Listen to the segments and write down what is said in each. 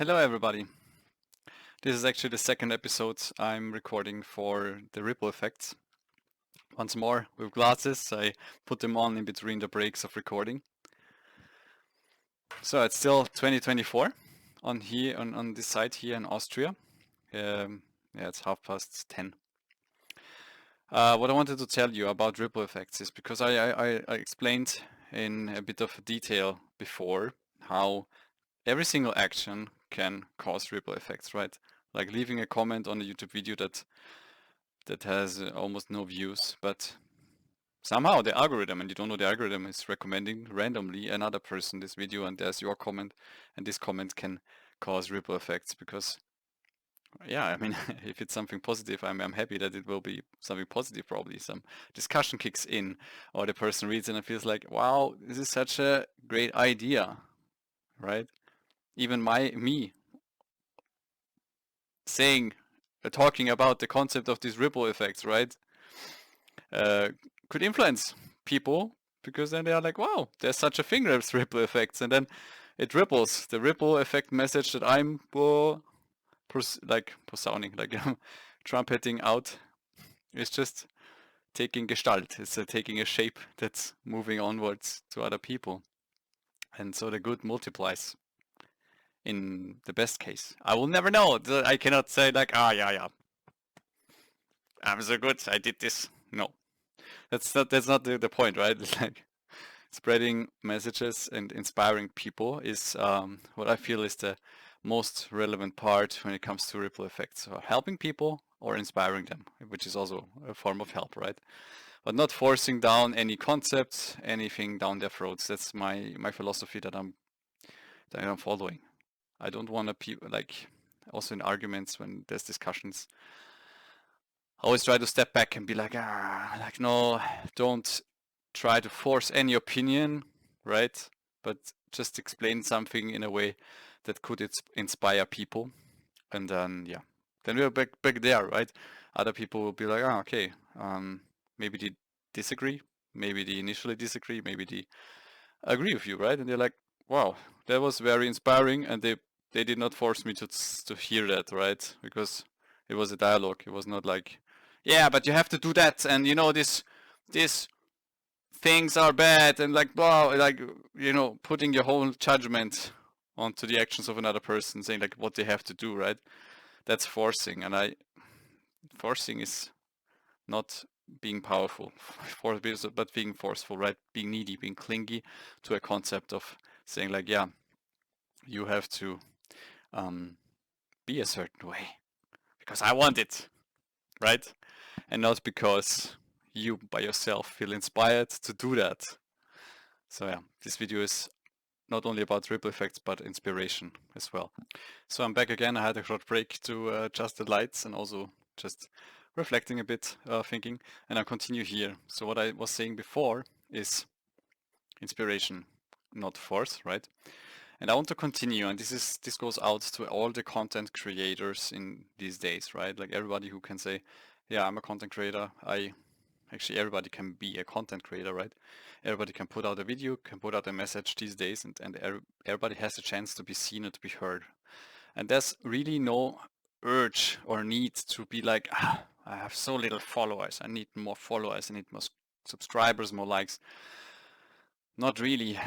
Hello everybody. This is actually the second episode I'm recording for the ripple effects. Once more with glasses, I put them on in between the breaks of recording. So it's still 2024 on this side here in Austria. Yeah, it's 10:30. What I wanted to tell you about ripple effects is because I explained in a bit of detail before how every single action can cause ripple effects, right? Like leaving a comment on a YouTube video that has almost no views, but somehow the algorithm, and you don't know the algorithm, is recommending randomly another person this video, and there's your comment, and this comment can cause ripple effects because, yeah, I mean, if it's something positive, I'm happy that it will be something positive, probably some discussion kicks in, or the person reads it and feels like, wow, this is such a great idea, right? Even me saying, talking about the concept of these ripple effects, right? Could influence people because then they are like, wow, there's such a thing as ripple effects, and then it ripples. The ripple effect message that I'm posauning, like trumpeting out, is just taking gestalt. It's taking a shape that's moving onwards to other people, and so the good multiplies. In the best case, I will never know. I cannot say like, yeah, I'm so good. I did this. No, that's not the point, right? It's like spreading messages and inspiring people is what I feel is the most relevant part when it comes to ripple effects. So helping people or inspiring them, which is also a form of help, right? But not forcing down any concepts, anything down their throats. That's my philosophy that I'm following. I don't want to people like also in arguments when there's discussions. I always try to step back and be like, no, don't try to force any opinion, right? But just explain something in a way that could inspire people. And then, yeah, then we're back there, right? Other people will be like, okay, maybe they disagree, maybe they initially disagree, maybe they agree with you, right? And they're like, wow, that was very inspiring, and they did not force me to hear that, right? Because it was a dialogue. It was not like, yeah, but you have to do that, and this things are bad, and like wow, like putting your whole judgment onto the actions of another person, saying like what they have to do, right? That's forcing, and forcing is not being powerful, but being forceful, right? Being needy, being clingy to a concept of saying like, yeah, you have to be a certain way because I want it, right? And not because you by yourself feel inspired to do that. So yeah, this video is not only about ripple effects but inspiration as well. So I'm back again. I had a short break to adjust the lights and also just reflecting a bit, thinking, and I'll continue here. So what I was saying before is inspiration, not force, right? And I want to continue, and this goes out to all the content creators in these days, right? Like everybody who can say, yeah, I'm a content creator. Actually, everybody can be a content creator, right? Everybody can put out a video, can put out a message these days, and everybody has a chance to be seen and to be heard. And there's really no urge or need to be like, I have so little followers. I need more followers. I need more subscribers, more likes. Not really.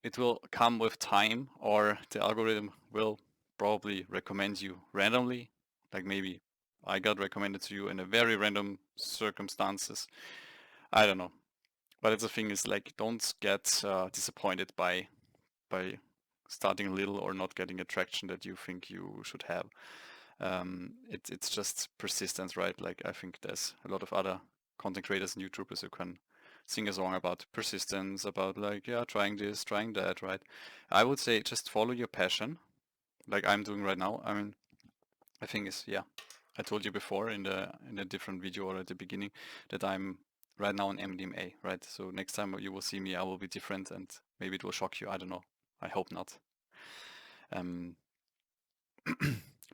It will come with time, or the algorithm will probably recommend you randomly. Like maybe I got recommended to you in a very random circumstances. I don't know. But the thing is like, don't get disappointed by starting little or not getting a traction that you think you should have. It's just persistence, right? Like I think there's a lot of other content creators and YouTubers who can sing a song about persistence, about like, yeah, trying this, trying that, right? I would say just follow your passion, like I'm doing right now. I mean, I think is, yeah, I told you before in a different video or at the beginning that I'm right now on MDMA, right? So next time you will see me, I will be different, and maybe it will shock you. I don't know. I hope not. Um,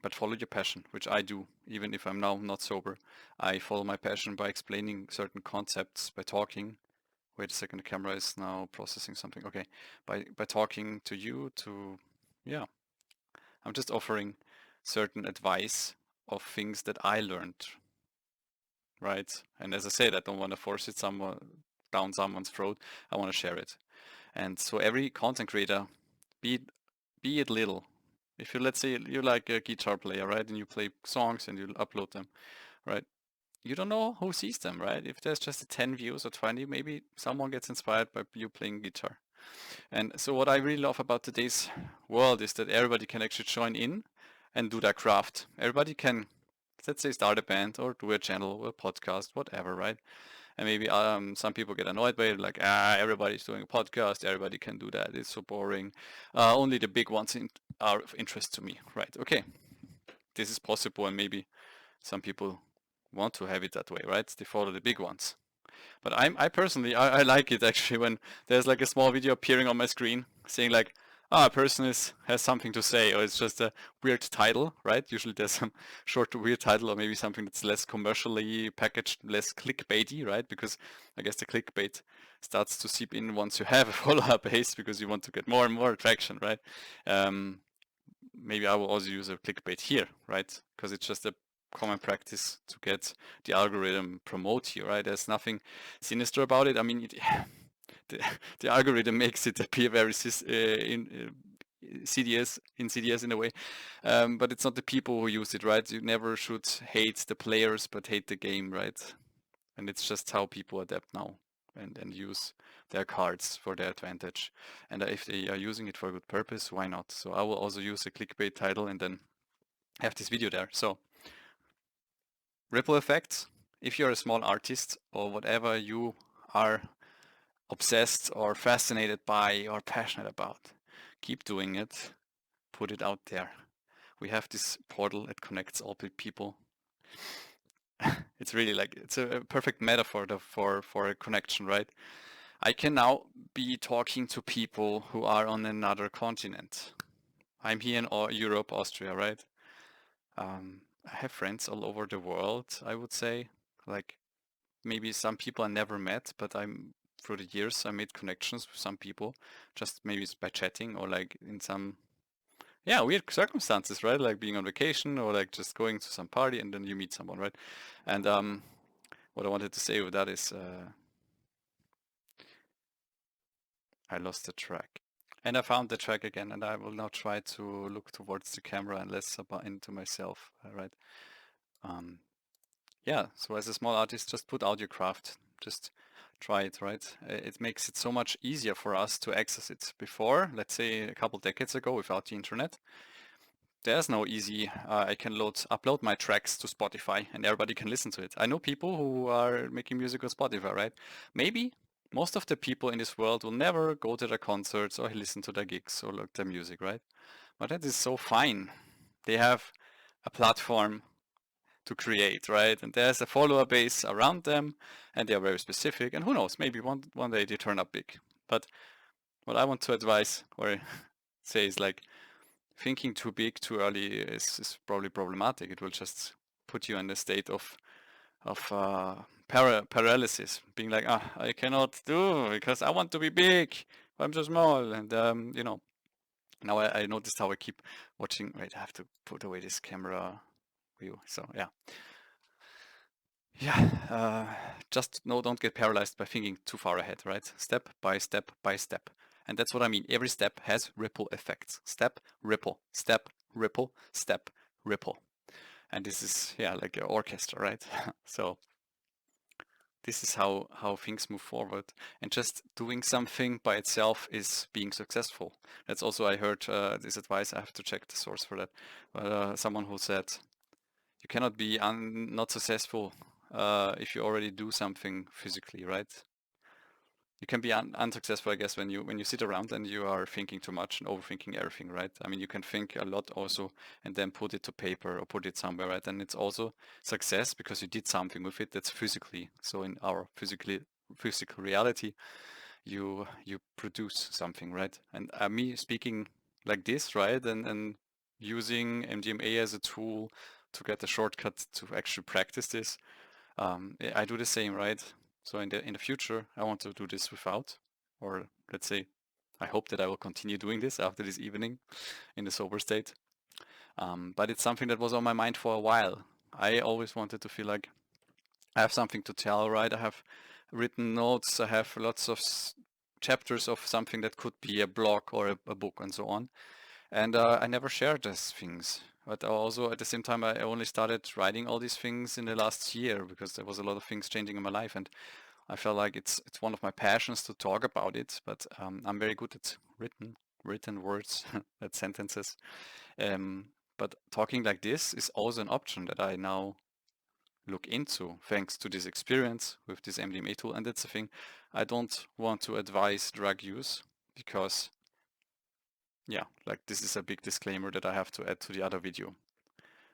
but follow your passion, which I do, even if I'm now not sober. I follow my passion by explaining certain concepts, by talking. Wait a second, the camera is now processing something. Okay, by talking to you, to yeah, I'm just offering certain advice of things that I learned, right? And as I said, I don't want to force it someone down someone's throat. I want to share it. And so every content creator, be it, be it little, if you, let's say you're like a guitar player, right? And you play songs and you upload them, right? You don't know who sees them, right? If there's just a 10 views or 20, maybe someone gets inspired by you playing guitar. And so what I really love about today's world is that everybody can actually join in and do their craft. Everybody can, let's say, start a band or do a channel or a podcast, whatever, right? And maybe some people get annoyed by it, like, everybody's doing a podcast, everybody can do that, it's so boring. Only the big ones are of interest to me, right? Okay, this is possible, and maybe some people want to have it that way, right? They follow the big ones. But I personally, I like it actually when there's like a small video appearing on my screen saying like, a person has something to say, or it's just a weird title, right? Usually there's some short weird title, or maybe something that's less commercially packaged, less clickbaity, right? Because I guess the clickbait starts to seep in once you have a follower base because you want to get more and more traction, right? Um, Maybe I will also use a clickbait here, right? Because it's just a common practice to get the algorithm promote you, right? There's nothing sinister about it. I mean, the, the algorithm makes it appear very insidious in a way, but it's not the people who use it, right? You never should hate the players, but hate the game, right? And it's just how people adapt now and use their cards for their advantage. And if they are using it for a good purpose, why not? So I will also use a clickbait title and then have this video there. So ripple effect. If you're a small artist or whatever you are obsessed or fascinated by or passionate about, keep doing it. Put it out there. We have this portal that connects all people. It's really like it's a perfect metaphor for a connection, right? I can now be talking to people who are on another continent. I'm here in Europe, Austria, right? I have friends all over the world, I would say. Like maybe some people I never met, but I'm through the years I made connections with some people, just maybe it's by chatting or like in some weird circumstances, right? Like being on vacation or like just going to some party and then you meet someone, right? And what I wanted to say with that is I lost the track. And I found the track again, and I will now try to look towards the camera and less about into myself, right? Um, yeah, so as a small artist, just put out your craft. Just try it, right? It makes it so much easier for us to access it. Before, let's say a couple decades ago, without the internet, there's no easy, I can upload my tracks to Spotify and everybody can listen to it. I know people who are making music on Spotify, right? Maybe most of the people in this world will never go to their concerts or listen to their gigs or look their music, right? But that is so fine. They have a platform to create, right? And there's a follower base around them and they are very specific. And who knows, maybe one day they turn up big. But what I want to advise or say is like, thinking too big too early is probably problematic. It will just put you in a state of paralysis, being like, I cannot do because I want to be big. I'm so small, and now I noticed how I keep watching. Wait, I have to put away this camera view. So just no, don't get paralyzed by thinking too far ahead, right? Step by step by step. And that's what I mean. Every step has ripple effects. Step, ripple, step, ripple, step, ripple. And this is, like an orchestra, right? So this is how things move forward. And just doing something by itself is being successful. That's also, I heard this advice. I have to check the source for that. Someone who said, you cannot be not successful if you already do something physically, right? You can be unsuccessful, I guess, when you sit around and you are thinking too much and overthinking everything, right? I mean, you can think a lot also and then put it to paper or put it somewhere, right? And it's also success because you did something with it that's physically. So in our physical reality, you produce something, right? And me speaking like this, right? And using MDMA as a tool to get a shortcut to actually practice this. I do the same, right? So in the future, I want to do this without, or let's say I hope that I will continue doing this after this evening in the sober state. But it's something that was on my mind for a while. I always wanted to feel like I have something to tell, right? I have written notes, I have lots of chapters of something that could be a blog or a book and so on. And I never shared these things. But also at the same time, I only started writing all these things in the last year because there was a lot of things changing in my life, and I felt like it's one of my passions to talk about it. But I'm very good at written words, at sentences. But talking like this is also an option that I now look into thanks to this experience with this MDMA tool. And that's the thing. I don't want to advise drug use because, yeah, like this is a big disclaimer that I have to add to the other video.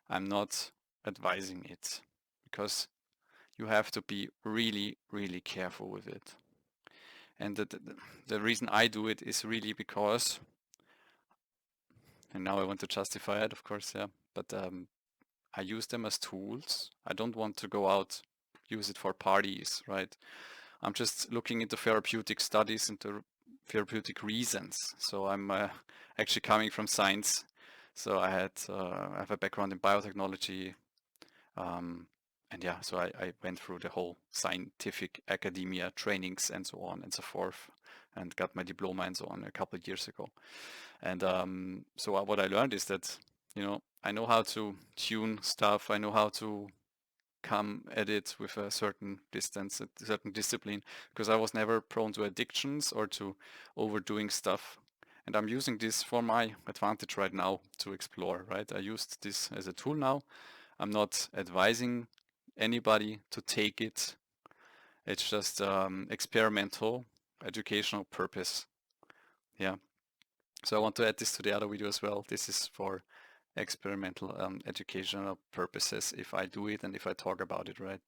I'm not advising it because you have to be really, really careful with it. And the reason I do it is really because, and now I want to justify it, of course, yeah, but I use them as tools. I don't want to go out, use it for parties, right? I'm just looking into therapeutic studies, into therapeutic reasons. So I'm actually coming from science. So I have a background in biotechnology. And yeah, so I went through the whole scientific academia trainings and so on and so forth, and got my diploma and so on a couple of years ago. And so what I learned is that, I know how to tune stuff. I know how to come at it with a certain distance, a certain discipline, because I was never prone to addictions or to overdoing stuff. And I'm using this for my advantage right now to explore, right? I used this as a tool now. I'm not advising anybody to take it. It's just experimental, educational purpose. Yeah. So I want to add this to the other video as well. This is for experimental educational purposes if I do it and if I talk about it, right?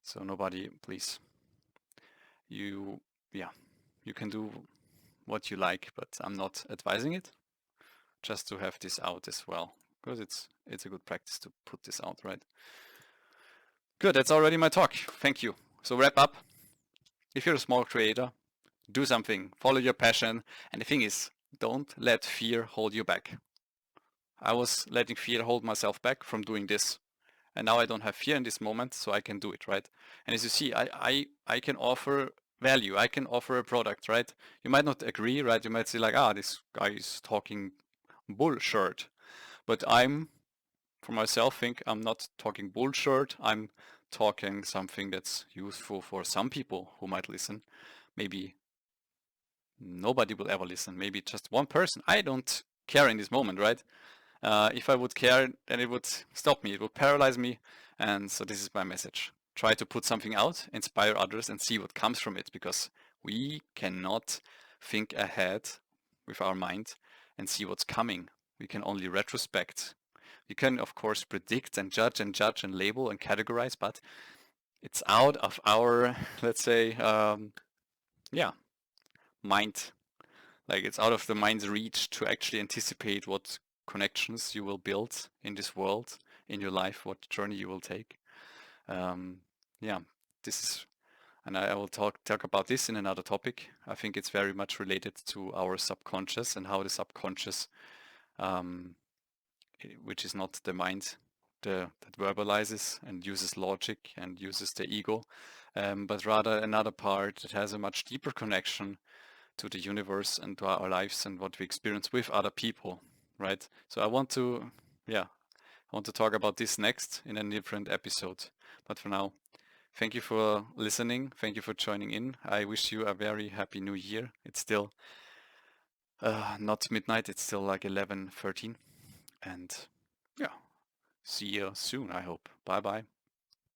So nobody, please, yeah, you can do what you like, but I'm not advising it, just to have this out as well, because it's a good practice to put this out, right? Good, that's already my talk. Thank you. So wrap up. If you're a small creator, do something, follow your passion, and the thing is, don't let fear hold you back. I was letting fear hold myself back from doing this. And now I don't have fear in this moment, so I can do it, right? And as you see, I can offer value. I can offer a product, right? You might not agree, right? You might say like, this guy is talking bullshit. But for myself, think I'm not talking bullshit. I'm talking something that's useful for some people who might listen. Maybe nobody will ever listen. Maybe just one person. I don't care in this moment, right? If I would care, then it would stop me. It would paralyze me. And so this is my message. Try to put something out, inspire others, and see what comes from it, because we cannot think ahead with our mind and see what's coming. We can only retrospect. You can, of course, predict and judge and label and categorize, but it's out of our, let's say, mind. Like it's out of the mind's reach to actually anticipate what connections you will build in this world, in your life, what journey you will take. Yeah, this is, and I will talk about this in another topic. I think it's very much related to our subconscious and how the subconscious, which is not the mind, that verbalizes and uses logic and uses the ego, but rather another part that has a much deeper connection to the universe and to our lives and what we experience with other people, right? So I want to talk about this next in a different episode. But for now, thank you for listening. Thank you for joining in. I wish you a very happy new year. It's still not midnight. It's still like 11:13. And yeah, see you soon, I hope. Bye bye.